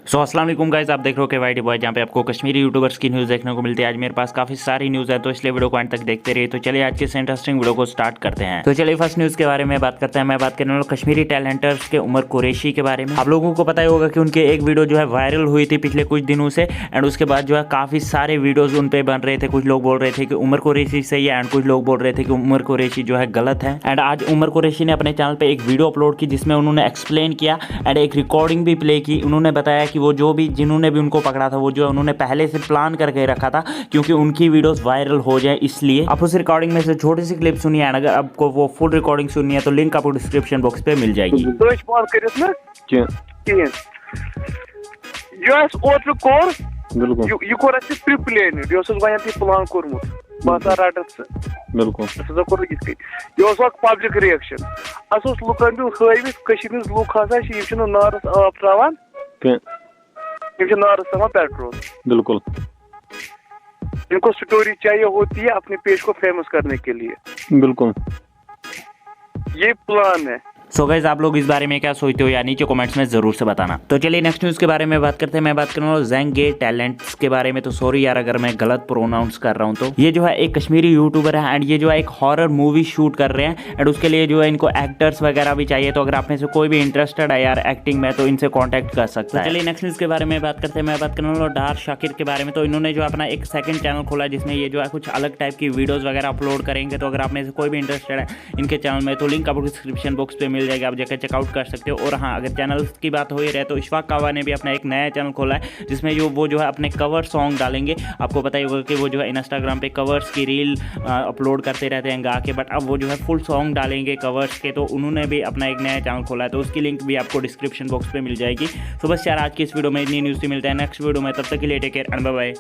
अस्सलाम वालेकुम गाइस, आप देख रहे हो के वाईटी बॉय, जहाँ पे आपको कश्मीरी यूट्यूबर्स की न्यूज़ देखने को मिलती है। आज मेरे पास काफ़ी सारी न्यूज़ है, तो इसलिए वीडियो को अंत तक देखते रहिए। तो चलिए आज के इस इंटरेस्टिंग वीडियो को स्टार्ट करते हैं। तो चलिए फर्स्ट न्यूज़ के बारे में बात करते हैं। मैं बात करने वाला कश्मीरी टैलेंटर्स के उमर कुरैशी के बारे में। आप लोगों को पता ही होगा कि उनके एक वीडियो जो है वायरल हुई थी पिछले कुछ दिनों से, एंड उसके बाद जो है काफ़ी सारे वीडियोज उन पर बन रहे थे। कुछ लोग बोल रहे थे कि उमर कुरैशी सही है, एंड कुछ लोग बोल रहे थे कि उमर कुरैशी जो है गलत है। एंड आज उमर कुरैशी ने अपने चैनल पे एक वीडियो अपलोड की जिसमें उन्होंने एक्सप्लेन किया एंड एक रिकॉर्डिंग भी प्ले की। उन्होंने बताया कि वो जो भी जिन्होंने भी उनको पकड़ा था वो जो है उन्होंने पहले से प्लान करके रखा था, क्योंकि उनकी वीडियोस वायरल हो जाए इसलिए। आप उस रिकॉर्डिंग में से छोटी सी क्लिप सुनिए, एंड अगर आपको वो फुल रिकॉर्डिंग सुननी है तो लिंक आपको डिस्क्रिप्शन बॉक्स पे मिल जाएगी। पब्लिक रिएक्शन लुकन हवित लुक हसा नारस आब त्रावान नारस तरान पेट्रोल। बिल्कुल, इनको स्टोरी चाहिए होती है अपने पेज को फेमस करने के लिए। बिल्कुल ये प्लान है। सो गाइस, आप लोग इस बारे में क्या सोचते हो या नीचे कमेंट्स में जरूर से बताना। तो चलिए नेक्स्ट न्यूज़ के बारे में बात करते हैं। मैं बात कर रहा हूँ ज़ेंगे टैलेंट्स के बारे में। तो सॉरी यार अगर मैं गलत प्रोनाउंस कर रहा हूँ। तो ये जो है एक कश्मीरी यूट्यूबर है, एंड ये जो है एक हॉरर मूवी शूट कर रहे हैं, एंड उसके लिए जो है इनको एक्टर्स वगैरह भी चाहिए। तो अगर आप में से कोई भी इंटरेस्टेड है यार एक्टिंग में, तो इनसे कॉन्टैक्ट कर सकता है। चलिए नेक्स्ट न्यूज़ के बारे में बात करते हैं। मैं बात कर रहा हूँ डार शाकिर के बारे में। तो इन्होंने जो अपना एक सेकंड चैनल खोला है जिसमें ये जो है कुछ अलग टाइप की वीडियोस वगैरह अपलोड करेंगे। तो अगर आप में से कोई भी इंटरेस्टेड है इनके चैनल में, तो लिंक आपको डिस्क्रिप्शन बॉक्स पे मिल जाएगा, आप जाकर चेकआउट कर सकते हो। और हाँ, अगर चैनल की बात हो ही रहे तो इशफाक कावा ने भी अपना एक नया चैनल खोला है जिसमें वो जो है अपने कवर सॉन्ग डालेंगे। आपको पता ही होगा कि वो जो है इंस्टाग्राम पे कवर्स की रील अपलोड करते रहते हैं गा के, बट अब वो जो है फुल सॉन्ग डालेंगे कवर्स के। तो उन्होंने भी अपना एक नया चैनल खोला है, तो उसकी लिंक भी आपको डिस्क्रिप्शन बॉक्स पे मिल जाएगी। तो बस यार आज की इस वीडियो में इतनी न्यूज़ मिलता है नेक्स्ट वीडियो में, तब तक के लिए take care and bye bye.